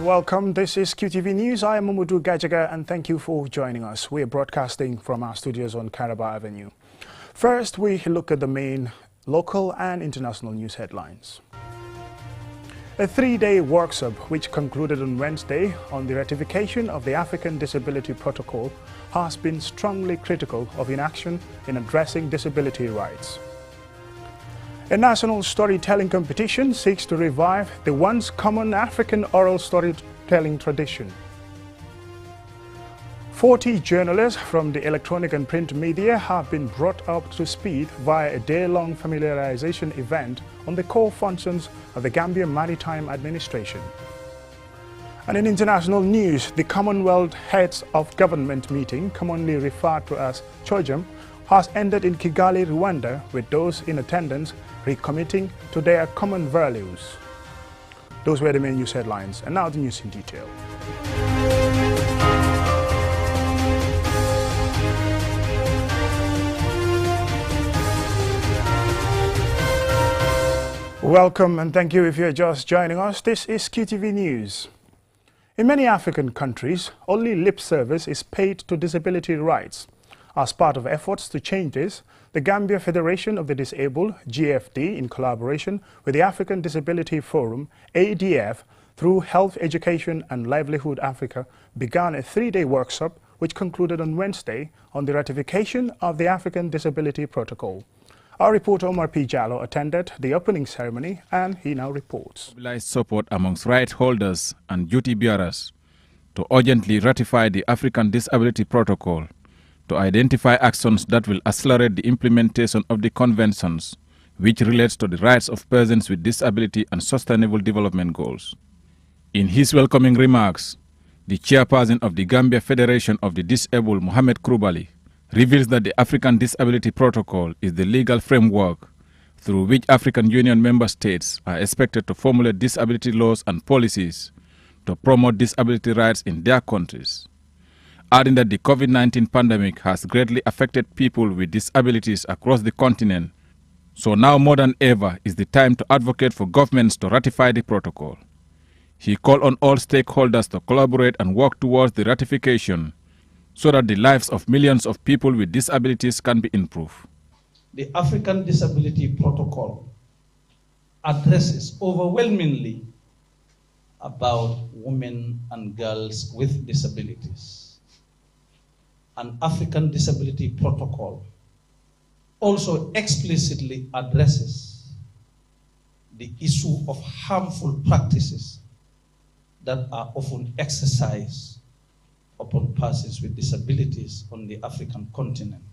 welcome. This is QTV News. I am Mamudu Gajaga and thank you for joining us. We are broadcasting from our studios on Caraba Avenue. First, we look at the main local and international news headlines. A three-day workshop which concluded on Wednesday on the ratification of the African Disability Protocol has been strongly critical of inaction in addressing disability rights. A national storytelling competition seeks to revive the once common African oral storytelling tradition. 40 journalists from the electronic and print media have been brought up to speed via a day-long familiarization event on the core functions of the Gambia Maritime Administration. And in international news, the Commonwealth Heads of Government meeting, commonly referred to as CHOGM, has ended in Kigali, Rwanda, with those in attendance recommitting to their common values. Those were the main news headlines, and now the news in detail. Welcome and thank you if you're just joining us. This is QTV News. In many African countries, only lip service is paid to disability rights. As part of efforts to change this, the Gambia Federation of the Disabled, GFD, in collaboration with the African Disability Forum, ADF, through Health, Education and Livelihood Africa, began a three-day workshop which concluded on Wednesday on the ratification of the African Disability Protocol. Our reporter Omar P. Jallo attended the opening ceremony and he now reports. Mobilized support amongst right holders and duty bearers to urgently ratify the African Disability Protocol, to identify actions that will accelerate the implementation of the conventions which relates to the rights of persons with disability and sustainable development goals. In his welcoming remarks, the chairperson of the Gambia Federation of the Disabled, Mohamed Krubali, reveals that the African Disability Protocol is the legal framework through which African Union member states are expected to formulate disability laws and policies to promote disability rights in their countries, adding that the COVID-19 pandemic has greatly affected people with disabilities across the continent, so now more than ever is the time to advocate for governments to ratify the protocol. He called on all stakeholders to collaborate and work towards the ratification so that the lives of millions of people with disabilities can be improved. The African Disability Protocol addresses overwhelmingly about women and girls with disabilities. An African Disability Protocol also explicitly addresses the issue of harmful practices that are often exercised upon persons with disabilities on the African continent.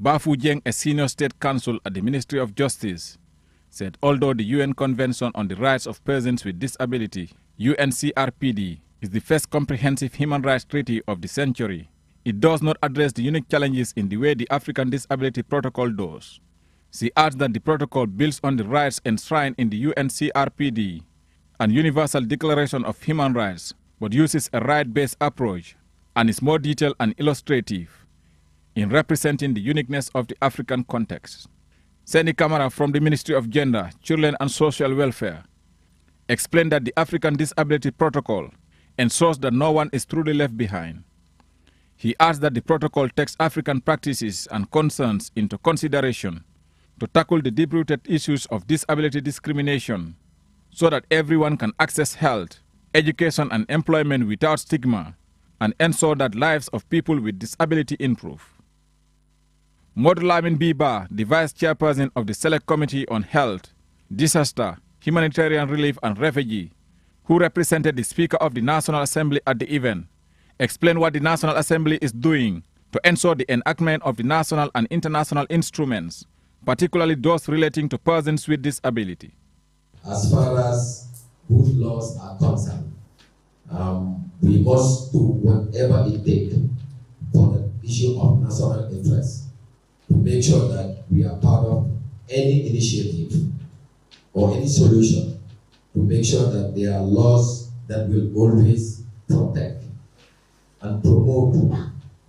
Bafu Jeng, a senior state counsel at the Ministry of Justice, said although the UN Convention on the Rights of Persons with Disability, UNCRPD, is the first comprehensive human rights treaty of the century, it does not address the unique challenges in the way the African Disability Protocol does. She adds that the protocol builds on the rights enshrined in the UNCRPD and Universal Declaration of Human Rights, but uses a right-based approach and is more detailed and illustrative in representing the uniqueness of the African context. Seni Kamara from the Ministry of Gender, Children and Social Welfare explained that the African Disability Protocol ensures that no one is truly left behind. He adds that the protocol takes African practices and concerns into consideration to tackle the deep-rooted issues of disability discrimination so that everyone can access health, education and employment without stigma and ensure that lives of people with disability improve. Modulamin Biba, the Vice Chairperson of the Select Committee on Health, Disaster, Humanitarian Relief and Refugee, who represented the Speaker of the National Assembly at the event, explained what the National Assembly is doing to ensure the enactment of the national and international instruments, particularly those relating to persons with disability. As far as whose laws are concerned, we must do whatever it takes for the issue of national interest to make sure that we are part of any initiative or any solution to make sure that there are laws that will always protect and promote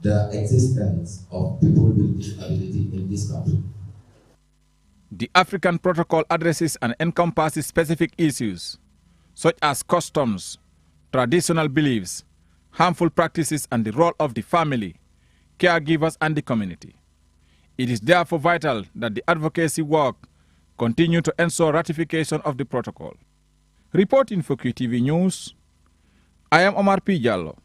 the existence of people with disability in this country. The African Protocol addresses and encompasses specific issues such as customs, traditional beliefs, harmful practices, and the role of the family, caregivers, and the community. It is therefore vital that the advocacy work continue to ensure ratification of the protocol. Reporting for QTV News, I am Omar P. Jallo.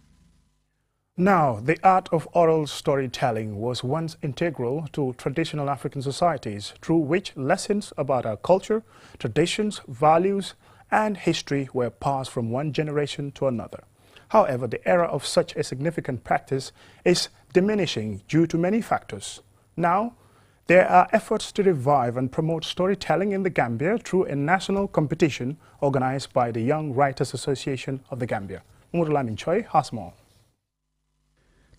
Now, the art of oral storytelling was once integral to traditional African societies, through which lessons about our culture, traditions, values, and history were passed from one generation to another. However, the era of such a significant practice is diminishing due to many factors. Now, there are efforts to revive and promote storytelling in the Gambia through a national competition organized by the Young Writers Association of the Gambia. Murlamin Choi has more.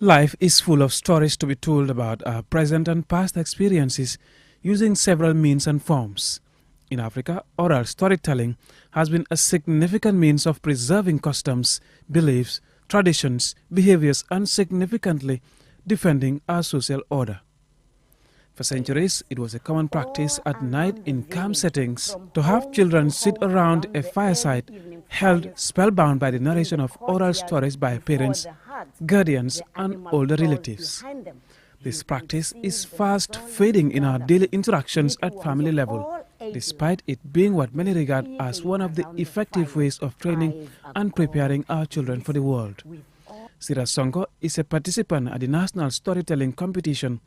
Life is full of stories to be told about our present and past experiences using several means and forms. In Africa, oral storytelling has been a significant means of preserving customs, beliefs, traditions, behaviors, and significantly defending our social order. For centuries, it was a common practice at night in calm settings to have children sit around a fireside held spellbound by the narration of oral stories by parents, guardians, and older relatives. This practice is fast fading in our daily interactions at family level, despite it being what many regard as one of the effective ways of training and preparing our children for the world. Sira Sonko is a participant at the National Storytelling Competition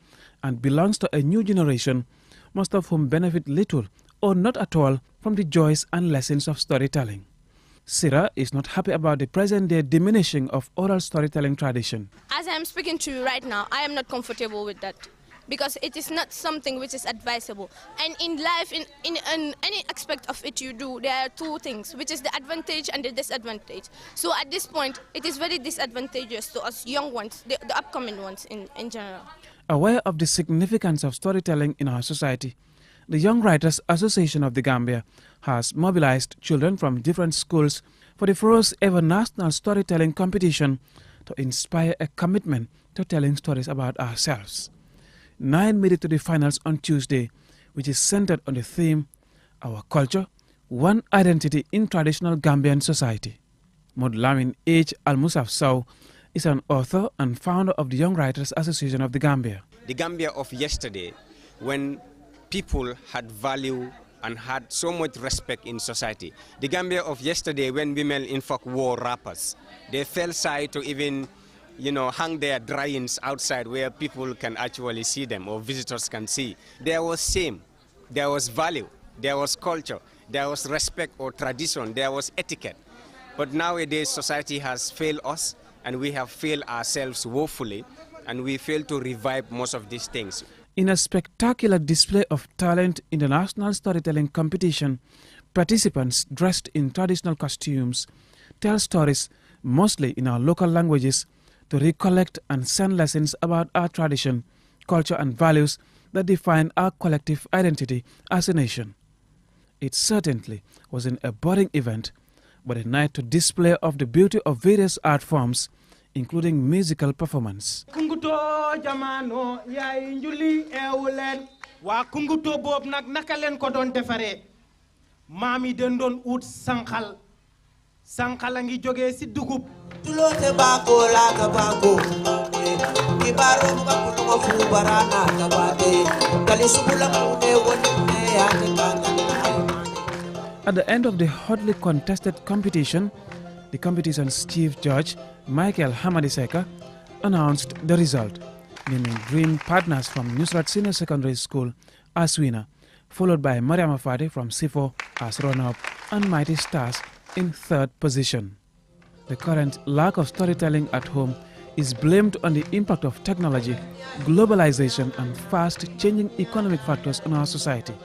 and belongs to a new generation, most of whom benefit little or not at all from the joys and lessons of storytelling. Sira is not happy about the present-day diminishing of oral storytelling tradition. As I am speaking to you right now, I am not comfortable with that, because it is not something which is advisable. And in life, in any aspect of it you do, there are two things, which is the advantage and the disadvantage. So at this point, it is very disadvantageous to us young ones, the upcoming ones in general. Aware of the significance of storytelling in our society, the Young Writers Association of the Gambia has mobilized children from different schools for the first ever national storytelling competition to inspire a commitment to telling stories about ourselves. 9 made it to the finals on Tuesday, which is centered on the theme, Our Culture, One Identity in Traditional Gambian Society. Modlamin H. Al-Musaf Sow is an author and founder of the Young Writers Association of the Gambia. The Gambia of yesterday, when people had value and had so much respect in society. The Gambia of yesterday, when women in fact wore wrappers, they felt shy to even, hang their dryings outside where people can actually see them or visitors can see. There was shame, there was value, there was culture, there was respect or tradition, there was etiquette. But nowadays society has failed us and we have failed ourselves woefully, and we fail to revive most of these things. In a spectacular display of talent in the National Storytelling Competition, participants dressed in traditional costumes tell stories mostly in our local languages to recollect and send lessons about our tradition, culture and values that define our collective identity as a nation. It certainly wasn't a boring event, but a night to display of the beauty of various art forms, including musical performance. Kunguto jamano yaay njuli ewulen wa kunguto bob nak naka len ko don defare mami den don ut sankal a ngi joge ci dugub tulote bako la ka bako ki baro ka ko fu barana ka bade kali subula ko ne wonne ya At the end of the hotly contested competition, the competition's chief judge, Michael Hamadiseka, announced the result, naming Dream Partners from Nusrat Senior Secondary School as winner, followed by Mariam Afadi from SIFO as runner-up and Mighty Stars in third position. The current lack of storytelling at home is blamed on the impact of technology, globalization and fast-changing economic factors on our society.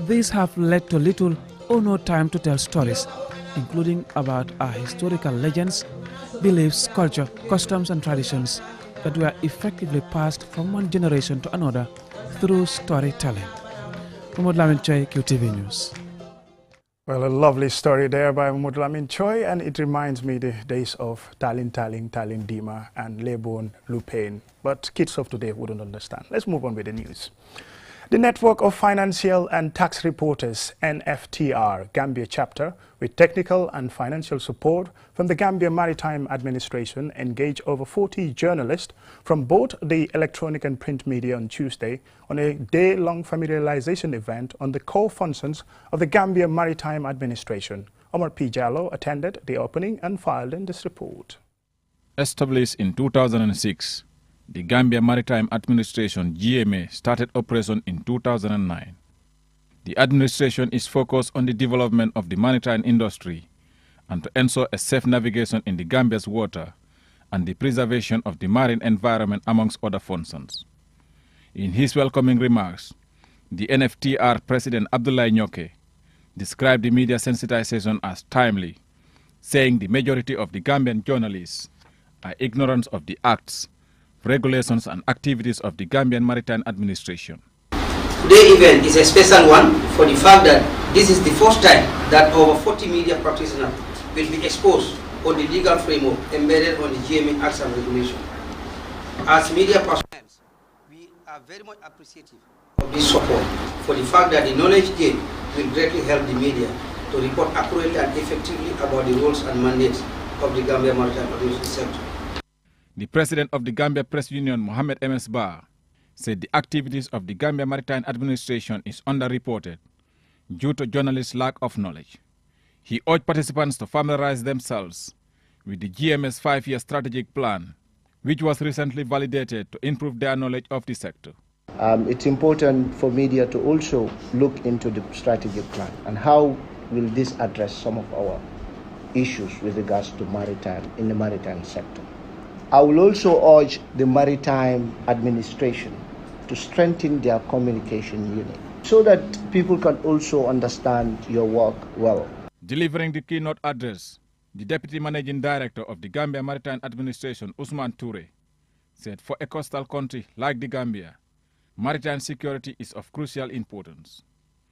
These have led to little or no time to tell stories, including about our historical legends, beliefs, culture, customs and traditions that were effectively passed from one generation to another through storytelling. Mahmoud Lamin Choi, QTV News. Well, a lovely story there by Mahmoud Lamin Choi, and it reminds me the days of Talin Dima and Lebon Lupain. But kids of today wouldn't understand. Let's move on with the news. The Network of Financial and Tax Reporters, NFTR, Gambia chapter, with technical and financial support from the Gambia Maritime Administration, engaged over 40 journalists from both the electronic and print media on Tuesday on a day-long familiarization event on the core functions of the Gambia Maritime Administration. Omar P. Jallo attended the opening and filed in this report. Established in 2006, the Gambia Maritime Administration GMA started operation in 2009. The administration is focused on the development of the maritime industry and to ensure a safe navigation in the Gambia's water and the preservation of the marine environment amongst other functions. In his welcoming remarks, the NFTR President Abdoulaye Nyoke described the media sensitization as timely, saying the majority of the Gambian journalists are ignorant of the acts, regulations and activities of the Gambian Maritime Administration. Today's event is a special one for the fact that this is the first time that over 40 media practitioners will be exposed on the legal framework embedded on the GMA Acts and Regulation. As media personnel, we are very much appreciative of this support for the fact that the knowledge gained will greatly help the media to report accurately and effectively about the roles and mandates of the Gambia Maritime Administration sector. The president of the Gambia Press Union, Mohamed M.S. Ba, said the activities of the Gambia Maritime Administration is underreported due to journalists' lack of knowledge. He urged participants to familiarize themselves with the GMS 5-year strategic plan, which was recently validated to improve their knowledge of the sector. It's important for media to also look into the strategic plan and how will this address some of our issues with regards to maritime in the maritime sector. I will also urge the Maritime Administration to strengthen their communication unit so that people can also understand your work well. Delivering the keynote address, the Deputy Managing Director of the Gambia Maritime Administration, Usman Toure, said for a coastal country like the Gambia, maritime security is of crucial importance.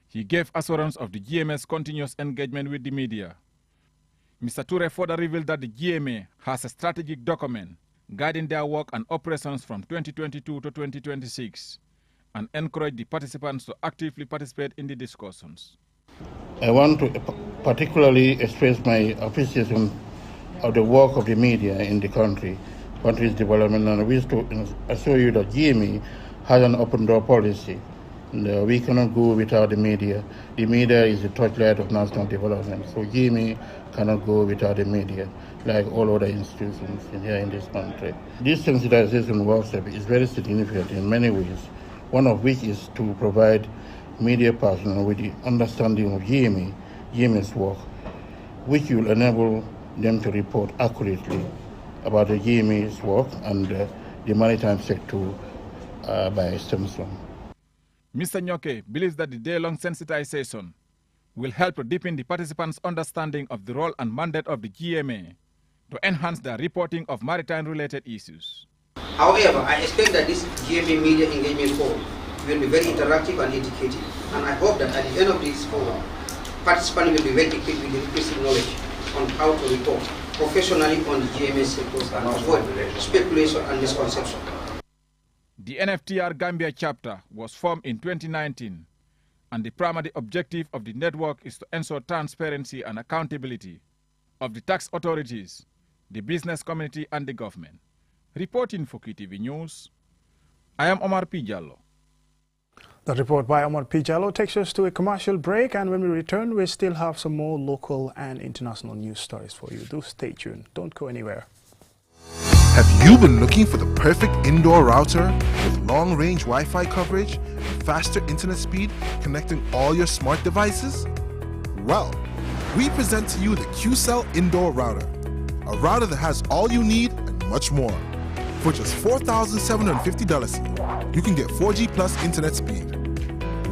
He gave assurance of the GMA's continuous engagement with the media. Mr. Toure further revealed that the GMA has a strategic document guiding their work and operations from 2022 to 2026 and encourage the participants to actively participate in the discussions. I want to particularly express my appreciation of the work of the media in the country's development, and I wish to assure you that GMA has an open door policy. And, we cannot go without the media. The media is the torchlight of national development, so GMA cannot go without the media, like all other institutions here in this country. This sensitization workshop is very significant in many ways, one of which is to provide media personnel with the understanding of GMA's work, which will enable them to report accurately about the GMA's work and the maritime sector by extension. Mr. Nyoke believes that the day-long sensitization will help to deepen the participants' understanding of the role and mandate of the GMA to enhance their reporting of maritime-related issues. However, I expect that this GMA Media Engagement Forum will be very interactive and educative, and I hope that at the end of this forum, participants will be well equipped with the requisite knowledge on how to report professionally on the GMA sectors and avoid speculation and misconception. The NFTR Gambia chapter was formed in 2019, and the primary objective of the network is to ensure transparency and accountability of the tax authorities, the business community and the government. Reporting for QTV News, I am Omar P. Jallo. The report by Omar P. Jallo takes us to a commercial break, and when we return, we still have some more local and international news stories for you. Do stay tuned. Don't go anywhere. Have you been looking for the perfect indoor router with long-range Wi-Fi coverage and faster internet speed connecting all your smart devices? Well, we present to you the QCell Indoor Router, a router that has all you need and much more. For just $4,750, you can get 4G plus internet speed,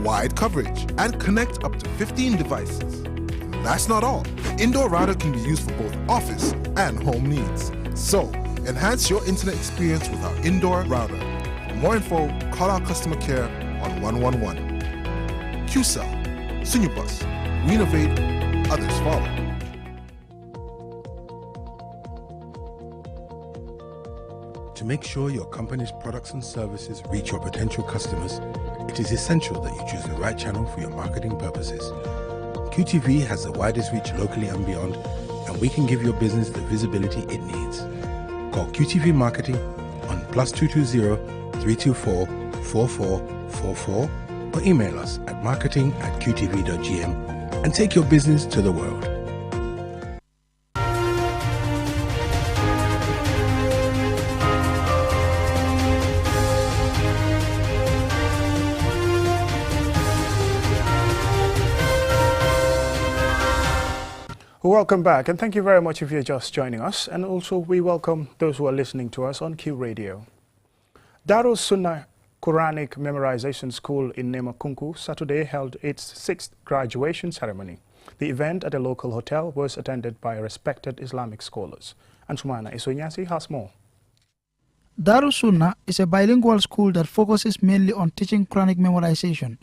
wide coverage, and connect up to 15 devices. And that's not all. The indoor router can be used for both office and home needs. So, enhance your internet experience with our indoor router. For more info, call our customer care on 111. QCell, Sunubus, we innovate, others follow. To make sure your company's products and services reach your potential customers, it is essential that you choose the right channel for your marketing purposes. QTV has the widest reach locally and beyond, and we can give your business the visibility it needs. Call QTV Marketing on +220 324 4444 or email us at marketing@qtv.gm and take your business to the world. Welcome back, and thank you very much if you're just joining us, and also we welcome those who are listening to us on Q Radio. Darul Sunnah Quranic Memorization School in Nemakunku Saturday held its 6th graduation ceremony. The event at a local hotel was attended by respected Islamic scholars. Ansumana Isonyasi has more. Darul Sunnah is a bilingual school that focuses mainly on teaching Quranic memorization.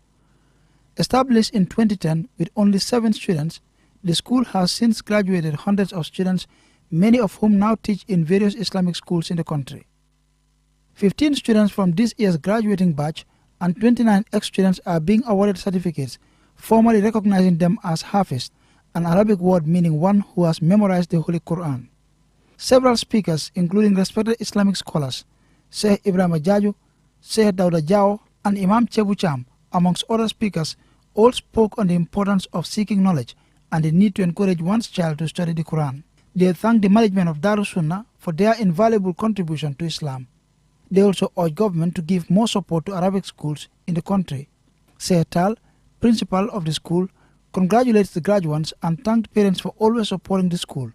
Established in 2010 with only 7 students, the school has since graduated hundreds of students, many of whom now teach in various Islamic schools in the country. 15 students from this year's graduating batch and 29 ex-students are being awarded certificates, formally recognizing them as Hafiz, an Arabic word meaning one who has memorized the Holy Quran. Several speakers, including respected Islamic scholars, Sheikh Ibrahim Jaju, Sheikh Dauda Jao, and Imam Chebu Cham, amongst other speakers, all spoke on the importance of seeking knowledge and the need to encourage one's child to study the Quran. They thanked the management of Darul Sunnah for their invaluable contribution to Islam. They also urged government to give more support to Arabic schools in the country. Sheikh Tal, principal of the school, congratulates the graduates and thanked parents for always supporting the school.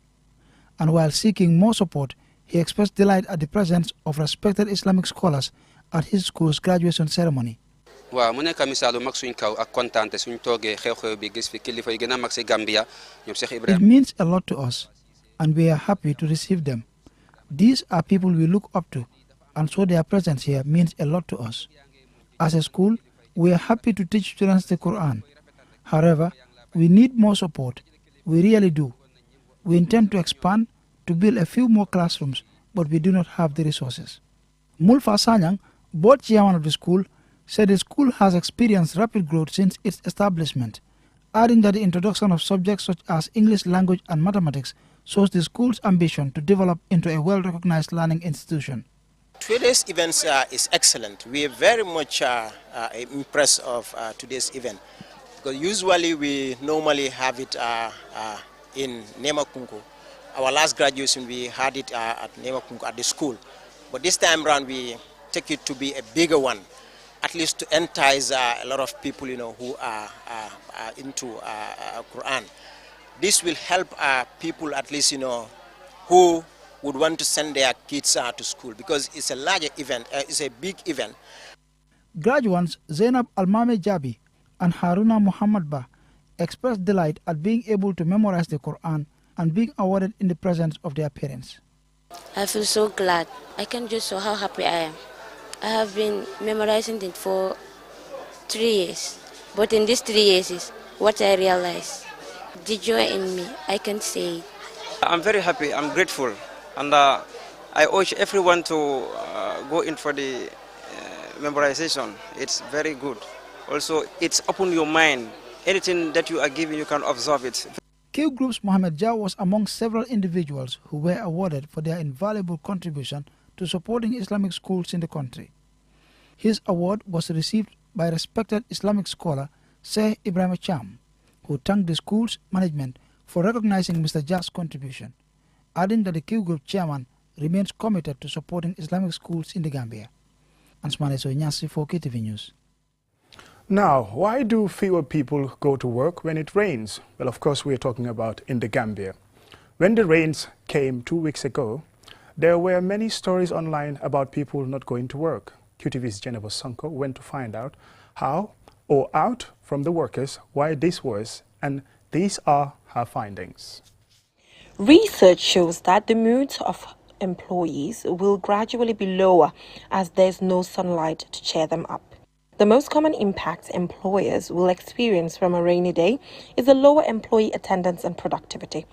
And while seeking more support, he expressed delight at the presence of respected Islamic scholars at his school's graduation ceremony. waaw mu nekk misaalu mag suñ kaw ak kontaante suñ toogee xew-xew bi gis fi kilifa yi gën a mag si Gambia ñoom Cheikh Ibrahim. It means a lot to us, and we are happy to receive them. These are people we look up to, and so their presence here means a lot to us. As a school, we are happy to teach students the Quran. However, we need more support. We really do. We intend to expand, to build a few more classrooms, but we do not have the resources. Mulfa Sanyang, board chairman of the school, said the school has experienced rapid growth since its establishment, adding that the introduction of subjects such as English language and mathematics shows the school's ambition to develop into a well-recognized learning institution. Today's event is excellent. We are very much impressed of today's event, because usually we normally have it in Nemakunku. Our last graduation we had it at Nemakunku at the school, but this time around we take it to be a bigger one, at least to entice a lot of people, who are into Quran. This will help people, at least, who would want to send their kids to school, because it's a larger event, it's a big event. Graduates Zainab Almame Jabi and Haruna Muhammad Ba expressed delight at being able to memorize the Quran and being awarded in the presence of their parents. I feel so glad. I can just show how happy I am. I have been memorizing it for 3 years, but in these 3 years is what I realized. The joy in me, I can say it. I'm very happy, I'm grateful, and I urge everyone to go in for the memorization. It's very good. Also, it's open your mind. Anything that you are given, you can observe it. Q Group's Mohammed Jao was among several individuals who were awarded for their invaluable contribution to supporting Islamic schools in the country. His award was received by respected Islamic scholar Sheikh Ibrahim Cham, who thanked the school's management for recognizing Mr. Ja's contribution, adding that the Q Group chairman remains committed to supporting Islamic schools in the Gambia. Ansmane Soynyasi for KTV News. Now, why do fewer people go to work when it rains? Well, of course, we're talking about in the Gambia. When the rains came 2 weeks ago, there were many stories online about people not going to work. QTV's Jennifer Sanko went to find out how, or out from the workers, why this was, and these are her findings. Research shows that the moods of employees will gradually be lower as there's no sunlight to cheer them up. The most common impact employers will experience from a rainy day is a lower employee attendance and productivity.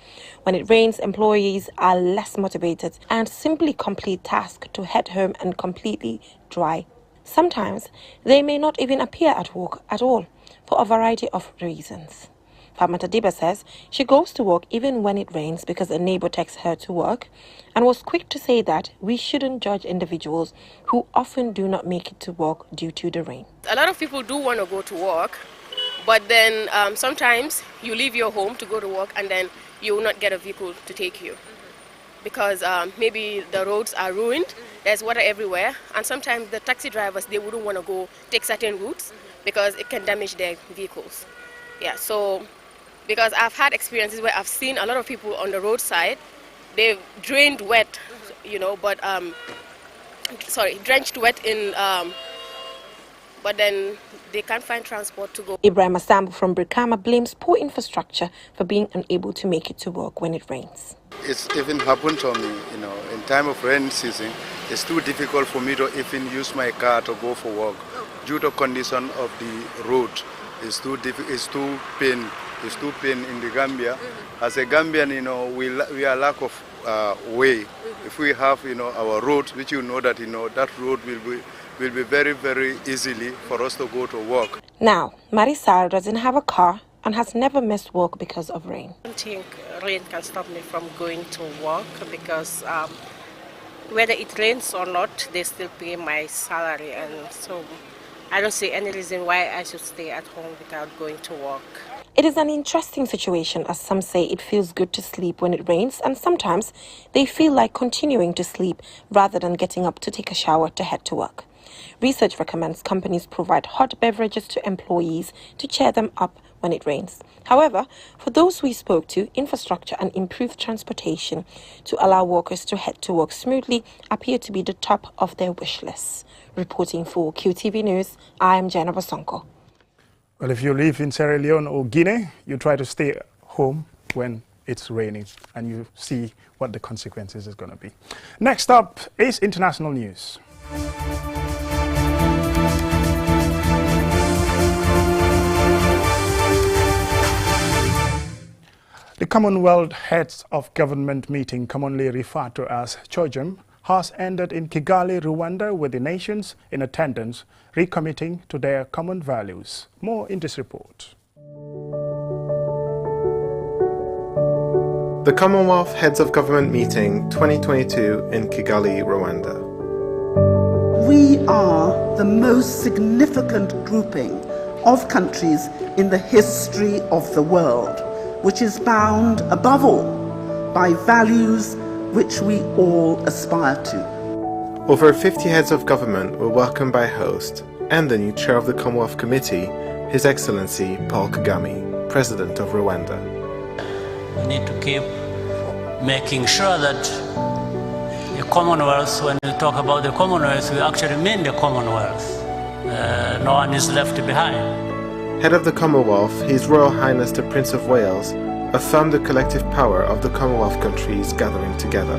When it rains, employees are less motivated and simply complete tasks to head home and completely dry. Sometimes they may not even appear at work at all for a variety of reasons. Famata Diba says she goes to work even when it rains because a neighbor takes her to work, and was quick to say that we shouldn't judge individuals who often do not make it to work due to the rain. A lot of people do want to go to work, but then sometimes you leave your home to go to work and then you will not get a vehicle to take you because maybe the roads are ruined, there's water everywhere, and sometimes the taxi drivers, they wouldn't want to go take certain routes because it can damage their vehicles. Yeah, so because I've had experiences where I've seen a lot of people on the roadside, they've drained wet, but drenched wet in, but then they can't find transport to go. Ibrahim Asambu from Brikama blames poor infrastructure for being unable to make it to work when it rains. It's even happened to me, in time of rain season, it's too difficult for me to even use my car to go for work due to condition of the road. It's too pain in the Gambia. As a Gambian, we are lack of way. If we have, our road, which that, that road will be very, very easily for us to go to work. Now, Marisal doesn't have a car and has never missed work because of rain. I don't think rain can stop me from going to work because whether it rains or not, they still pay my salary, and so I don't see any reason why I should stay at home without going to work. It is an interesting situation, as some say it feels good to sleep when it rains, and sometimes they feel like continuing to sleep rather than getting up to take a shower to head to work. Research recommends companies provide hot beverages to employees to cheer them up when it rains. However, for those we spoke to, infrastructure and improved transportation to allow workers to head to work smoothly appear to be the top of their wish list. Reporting for QTV News, I am Jenna Basonko. Well, if you live in Sierra Leone or Guinea, you try to stay home when it's raining, and you see what the consequences is going to be. Next up is international news. The Commonwealth Heads of Government meeting, commonly referred to as CHOGM, has ended in Kigali, Rwanda, with the nations in attendance recommitting to their common values. More in this report. The Commonwealth Heads of Government meeting 2022 in Kigali, Rwanda. We are the most significant grouping of countries in the history of the world, which is bound, above all, by values which we all aspire to. Over 50 heads of government were welcomed by host and the new chair of the Commonwealth Committee, His Excellency Paul Kagame, President of Rwanda. We need to keep making sure that the Commonwealth, when we talk about the Commonwealth, we actually mean the Commonwealth. No one is left behind. Head of the Commonwealth, His Royal Highness the Prince of Wales, affirmed the collective power of the Commonwealth countries gathering together.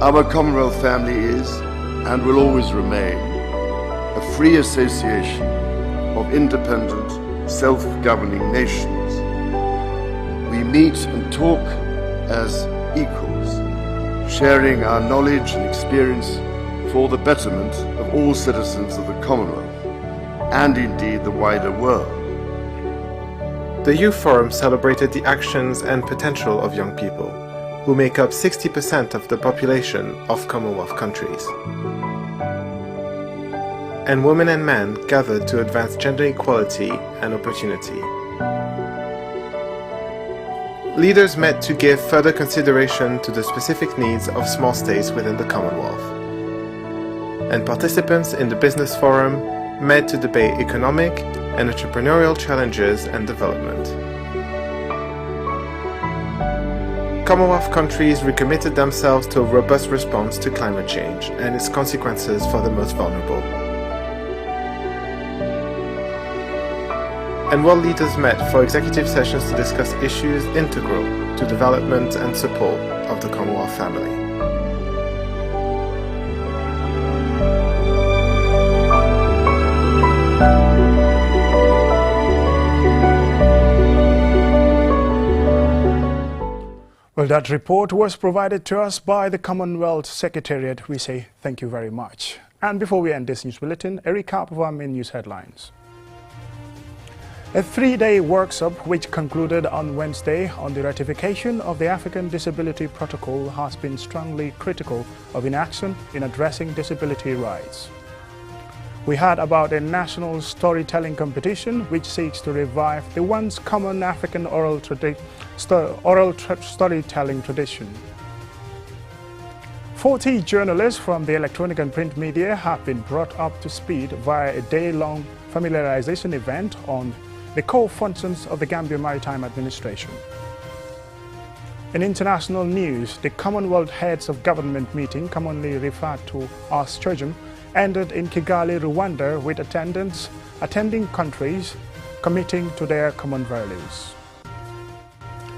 Our Commonwealth family is, and will always remain, a free association of independent, self-governing nations. We meet and talk as equals, sharing our knowledge and experience for the betterment of all citizens of the Commonwealth, and indeed the wider world. The Youth Forum celebrated the actions and potential of young people, who make up 60% of the population of Commonwealth countries. And women and men gathered to advance gender equality and opportunity. Leaders met to give further consideration to the specific needs of small states within the Commonwealth. And participants in the Business Forum met to debate economic and entrepreneurial challenges and development. Commonwealth countries recommitted themselves to a robust response to climate change and its consequences for the most vulnerable. And world leaders met for executive sessions to discuss issues integral to development and support of the Commonwealth family. Well, that report was provided to us by the Commonwealth Secretariat. We say thank you very much. And before we end this news bulletin, a recap of our main news headlines. A three-day workshop which concluded on Wednesday on the ratification of the African Disability Protocol has been strongly critical of inaction in addressing disability rights. We heard about a national storytelling competition which seeks to revive the once common African oral storytelling tradition. 40 journalists from the electronic and print media have been brought up to speed via a day-long familiarization event on the core functions of the Gambia Maritime Administration. In international news, the Commonwealth Heads of Government meeting, commonly referred to as CHOGM, ended in Kigali, Rwanda, with attending countries committing to their common values.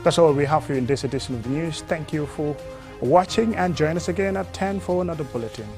That's all we have for you in this edition of the news. Thank you for watching and join us again at 10 for another bulletin.